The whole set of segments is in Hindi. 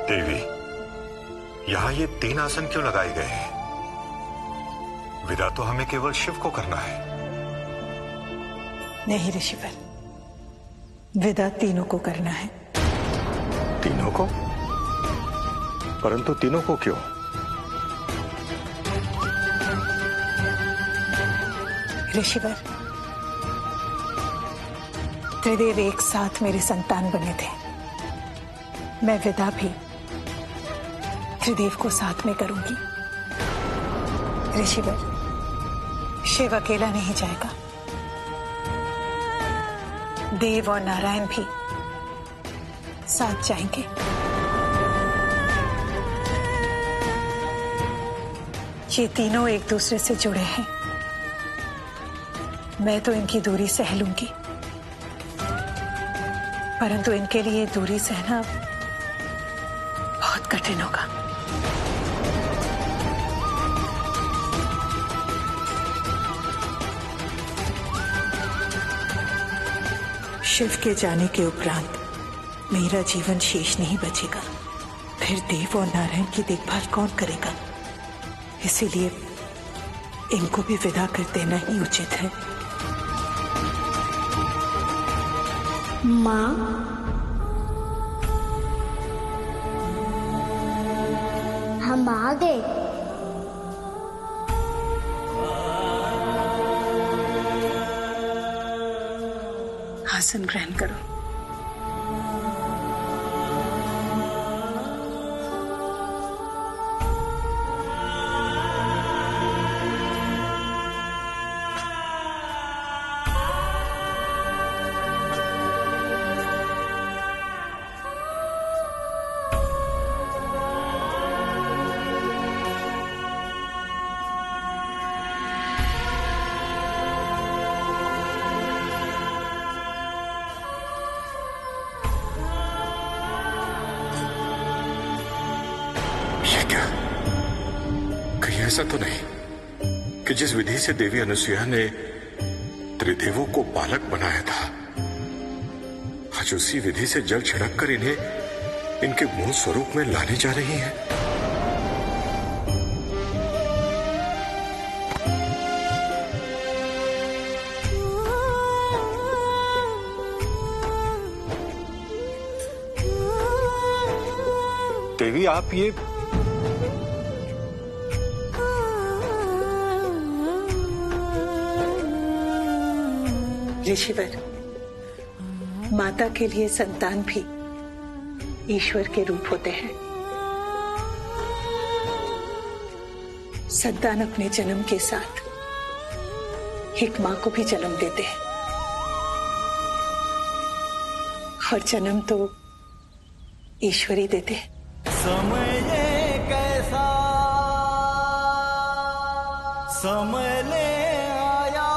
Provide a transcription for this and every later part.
देवी, यहाँ ये 3 आसन क्यों लगाए गए हैं? विदा तो हमें केवल शिव को करना है। नहीं ऋषिवर, विदा तीनों को करना है। तीनों को? परंतु तीनों को क्यों? ऋषिवर, त्रिदेव एक साथ मेरे संतान बने थे। मैं विदा भी त्रिदेव को साथ में करूंगी। ऋषिवर, शिव अकेला नहीं जाएगा, देव और नारायण भी साथ जाएंगे। ये तीनों एक दूसरे से जुड़े हैं। मैं तो इनकी दूरी सह लूंगी, परंतु इनके लिए दूरी सहना बहुत कठिन होगा। शिव के जाने के उपरांत मेरा जीवन शेष नहीं बचेगा। फिर देव और नारायण की देखभाल कौन करेगा? इसीलिए इनको भी विदा कर देना ही उचित है। माँ, हम आ गए। आसन ग्रहण करो। ऐसा तो नहीं कि जिस विधि से देवी अनुसुईया ने त्रिदेवों को बालक बनाया था, आज उसी विधि से जल छिड़क कर इन्हें इनके मूल स्वरूप में लाने जा रही है। देवी, आप ये ऋषिवर, माता के लिए संतान भी ईश्वर के रूप होते हैं। संतान अपने जन्म के साथ एक मां को भी जन्म देते हैं, और जन्म तो ईश्वर ही देते हैं। समय कैसा समय ले आया,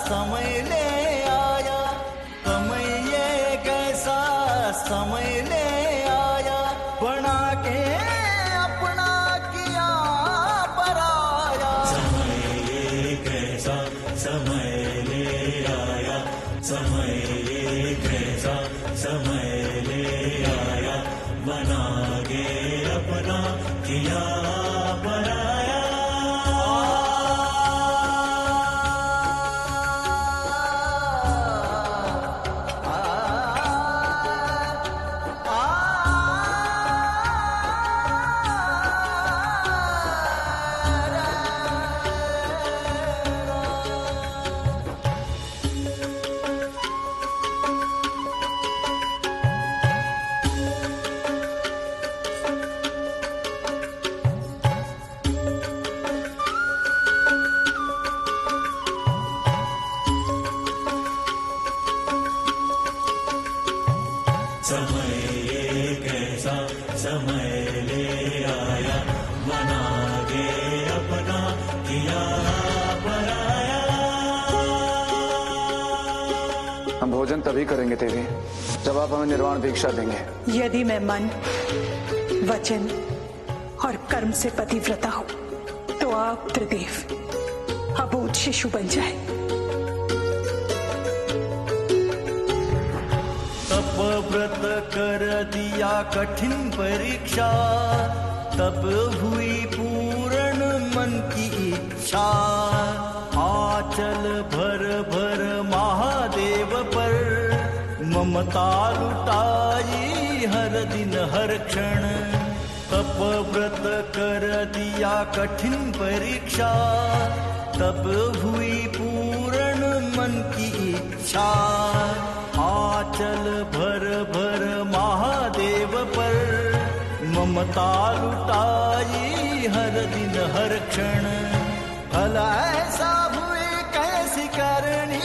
समय ले आया, समय कैसा समय ले आया, बना के अपना किया पराया। समय कैसा समय ले आया, समय कैसा समय ले आया, बना के अपना किया पराया। समय कैसा समय ले आया, बना के अपना किया पराया। हम भोजन तभी करेंगे देवी जब आप हमें निर्वाण दीक्षा देंगे। यदि मैं मन, वचन और कर्म से पतिव्रता हो तो आप त्रिदेव अबोध शिशु बन जाए। तप व्रत कर दिया कठिन परीक्षा, तब हुई पूर्ण मन की इच्छा। आंचल भर भर महादेव पर ममता लुटाई हर दिन हर क्षण। तप व्रत कर दिया कठिन परीक्षा, तब हुई पूर्ण मन की इच्छा। आंचल भर भर महादेव पर ममता लुटाई हर दिन हर क्षण। फल ऐसा हुए कैसी करनी,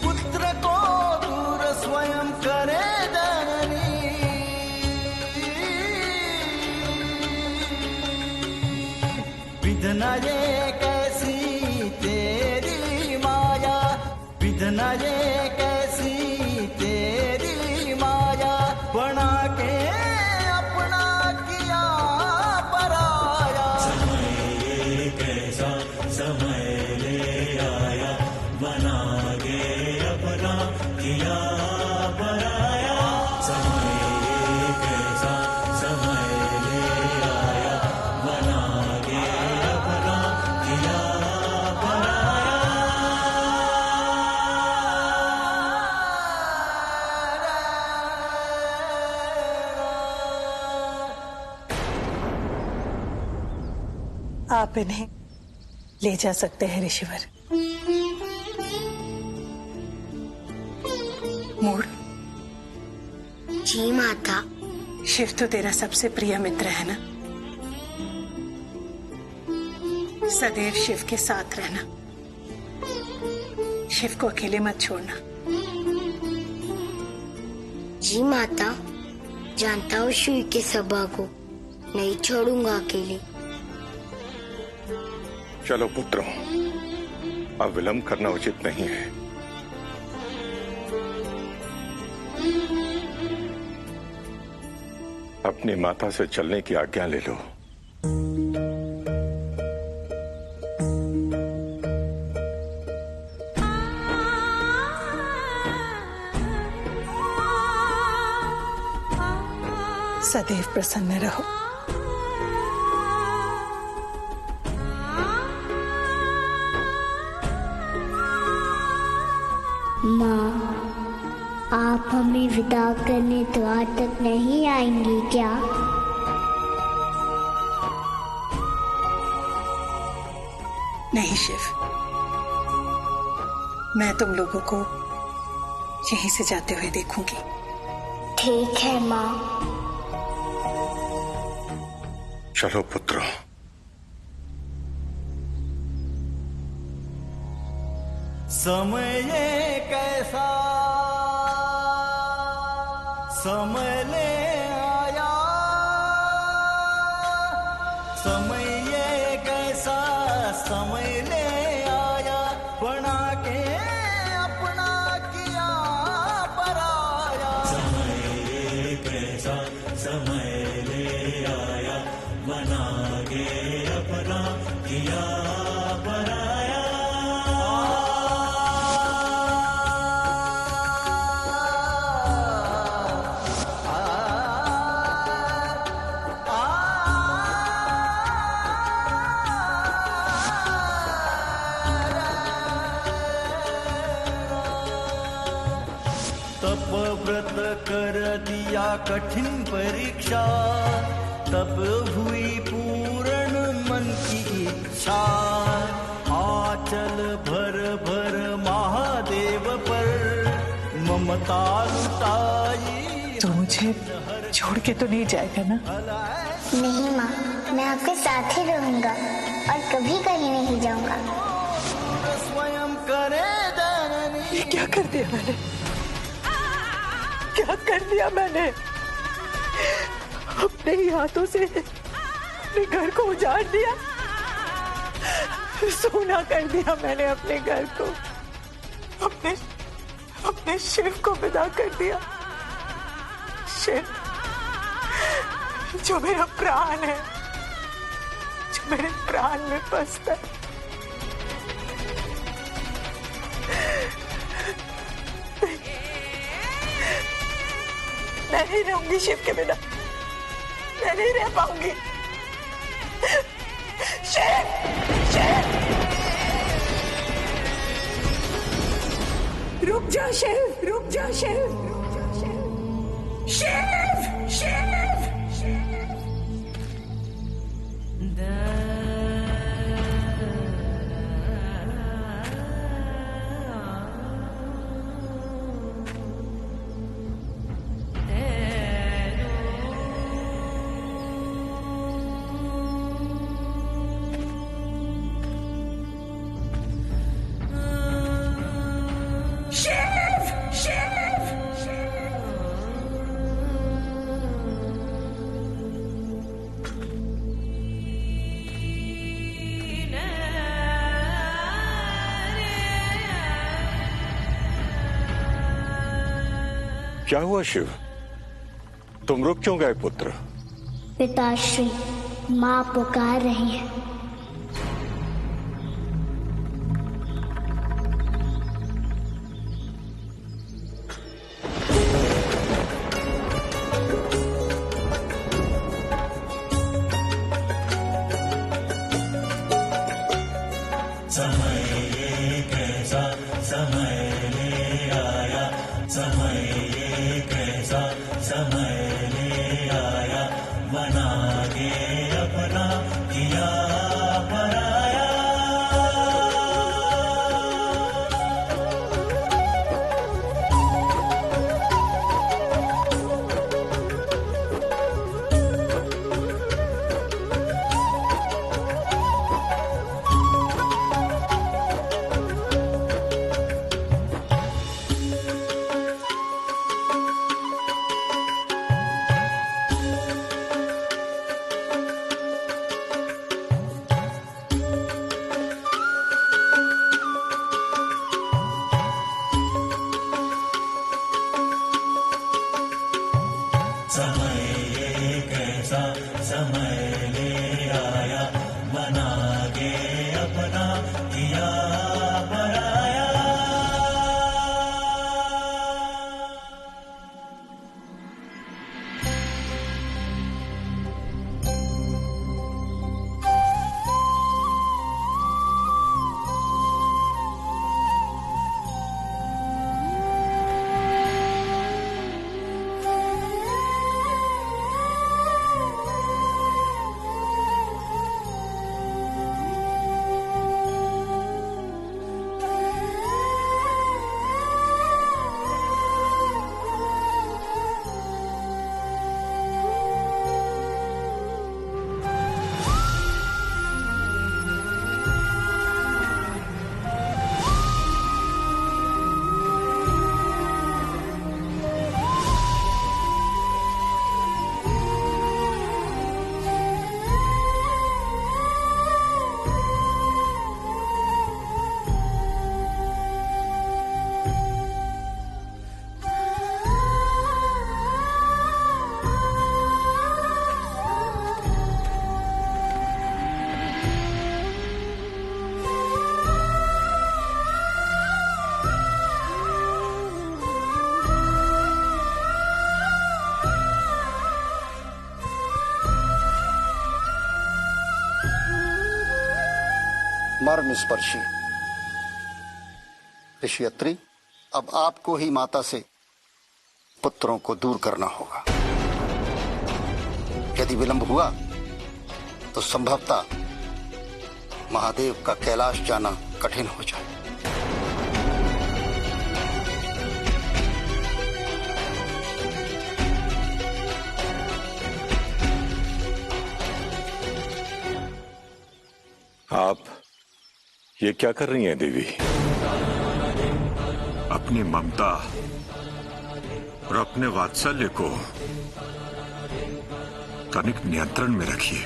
पुत्र को दूर स्वयं करे जननी। विधना ये कैसी तेरी माया, विधना ये कैसी तेरी माया। बना के अपना किया पराया। समय ये कैसा समय ले आया, बना के अपना किया पराया। समय ये कैसा समय ले आया, बना के अपना किया पराया। आप इन्हें ले जा सकते हैं ऋषिवर। मूड, जी माता। शिव तो तेरा सबसे प्रिय मित्र है ना। सदैव शिव के साथ रहना, शिव को अकेले मत छोड़ना। जी माता, जानता हूँ शिव के सभा को नहीं छोड़ूंगा अकेले। चलो पुत्रों, अब विलंब करना उचित नहीं है। अपनी माता से चलने की आज्ञा ले लो। सदैव प्रसन्न रहो। माँ, आप हमें विदा करने द्वार तक नहीं आएंगी क्या? नहीं शिव, मैं तुम लोगों को यहीं से जाते हुए देखूंगी। ठीक है माँ। चलो पुत्रों। समय ये कैसा समय ले आया, समय ये कैसा समय ले आया। बना के अपना किया पराया। समय ये कैसा समय ले आया, बना के अपना किया पराया। तप व्रत कर दिया कठिन परीक्षा, तब हुई पूर्ण मन की इच्छा। आंचल भर भर महादेव पर ममता लुटाई। तो मुझे छोड़ के तो नहीं जाएगा ना? नहीं माँ, मैं आपके साथ ही रहूंगा और कभी कहीं नहीं जाऊंगा। स्वयं करे जननी। ये क्या कर दिया मैंने? क्या कर दिया मैंने? अपने ही हाथों से अपने घर को उजाड़ दिया, सोना कर दिया मैंने अपने घर को, अपने शिव को विदा कर दिया। जो मेरा प्राण है, जो मेरे प्राण में बसता है। मैं नहीं रहूंगी शिव के बिना, मैं नहीं रह पाऊंगी। शिव, शिव, रुक जा शिव, रुक जा शिव, रुक जा शिव, शिव, शिव, शिव। क्या हुआ शिव? तुम रुक क्यों गए पुत्र? पिताश्री, माँ पुकार रही है। मर्म स्पर्शी ऋषि अत्रि, अब आपको ही माता से पुत्रों को दूर करना होगा। यदि विलंब हुआ तो संभवतः महादेव का कैलाश जाना कठिन हो जाए। आप ये क्या कर रही हैं देवी? अपनी ममता और अपने वात्सल्य को तनिक नियंत्रण में रखिए।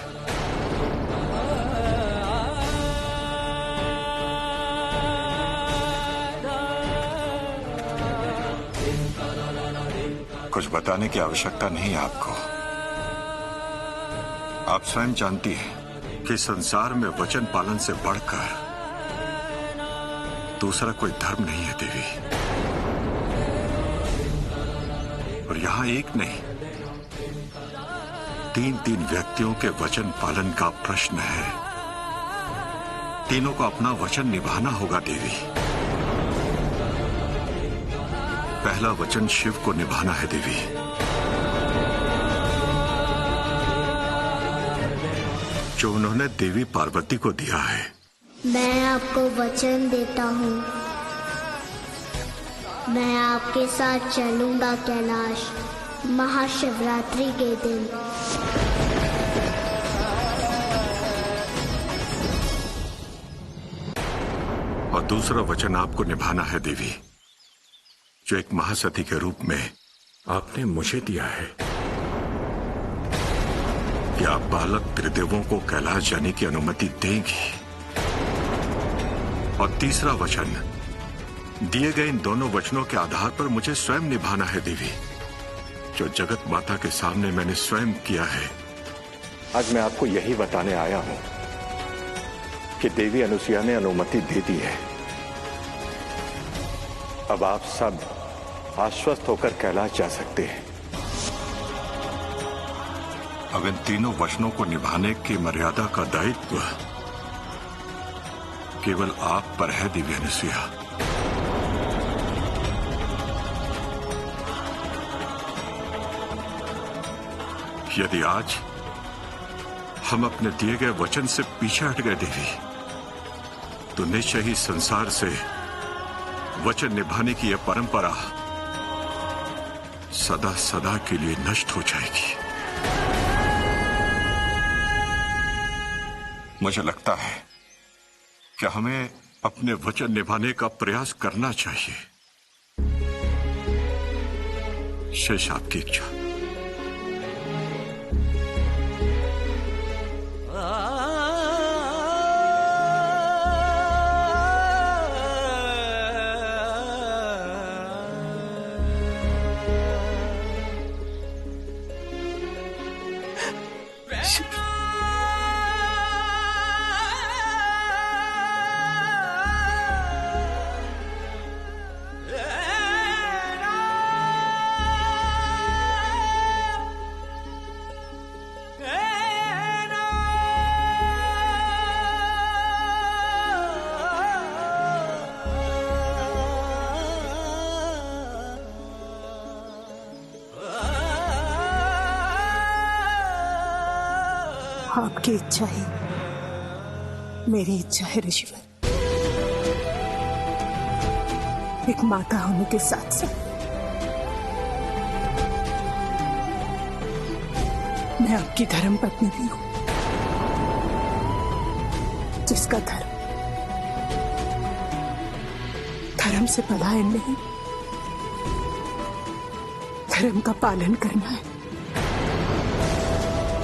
कुछ बताने की आवश्यकता नहीं आपको। आप स्वयं जानती हैं कि संसार में वचन पालन से बढ़कर दूसरा कोई धर्म नहीं है देवी। और यहां एक नहीं, 3 व्यक्तियों के वचन पालन का प्रश्न है। तीनों को अपना वचन निभाना होगा देवी। पहला वचन शिव को निभाना है देवी। जो उन्होंने देवी पार्वती को दिया है। मैं आपको वचन देता हूँ, मैं आपके साथ चलूंगा कैलाश महाशिवरात्रि के दिन। और दूसरा वचन आपको निभाना है देवी, जो एक महासती के रूप में आपने मुझे दिया है कि आप बालक त्रिदेवों को कैलाश जाने की अनुमति देंगी। और तीसरा वचन दिए गए इन दोनों वचनों के आधार पर मुझे स्वयं निभाना है देवी, जो जगत माता के सामने मैंने स्वयं किया है। आज मैं आपको यही बताने आया हूं कि देवी अनुसुईया ने अनुमति दे दी है। अब आप सब आश्वस्त होकर कैलाश जा सकते हैं। अब इन तीनों वचनों को निभाने की मर्यादा का दायित्व केवल आप पर है देवी अनुसुईया। यदि आज हम अपने दिए गए वचन से पीछे हट गए देवी, तो निश्चय ही संसार से वचन निभाने की यह परंपरा सदा सदा के लिए नष्ट हो जाएगी। मुझे लगता है कि हमें अपने वचन निभाने का प्रयास करना चाहिए। शेष आपकी इच्छा। आपकी इच्छा ही मेरी इच्छा है ऋषिवर। एक माता होने के साथ साथ मैं आपकी धर्म पत्नी भी हूं, जिसका धर्म से पलायन नहीं, धर्म का पालन करना है।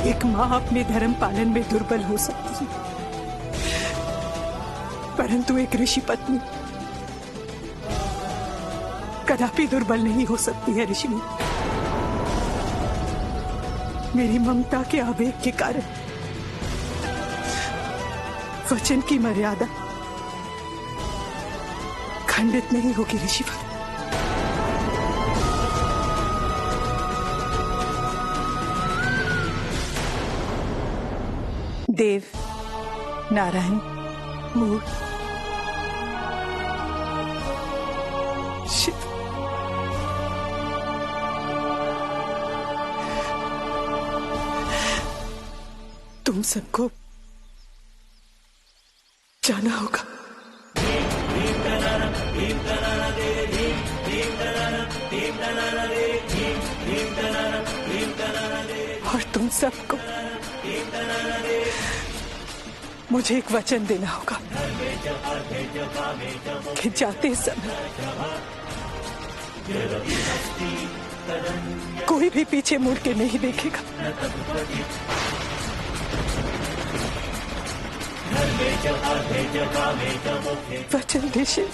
एक मां अपने धर्म पालन में दुर्बल हो सकती है, परंतु एक ऋषि पत्नी कदापि दुर्बल नहीं हो सकती है। ऋषि मेरी ममता के आवेग के कारण वचन की मर्यादा खंडित नहीं होगी ऋषिवर। देव, नारायण, मूल, शिव, तुम सबको जाना होगा। और तुम सबको मुझे एक वचन देना होगा कि जाते समय कोई भी पीछे मुड़ के नहीं देखेगा। वचन दे शिव।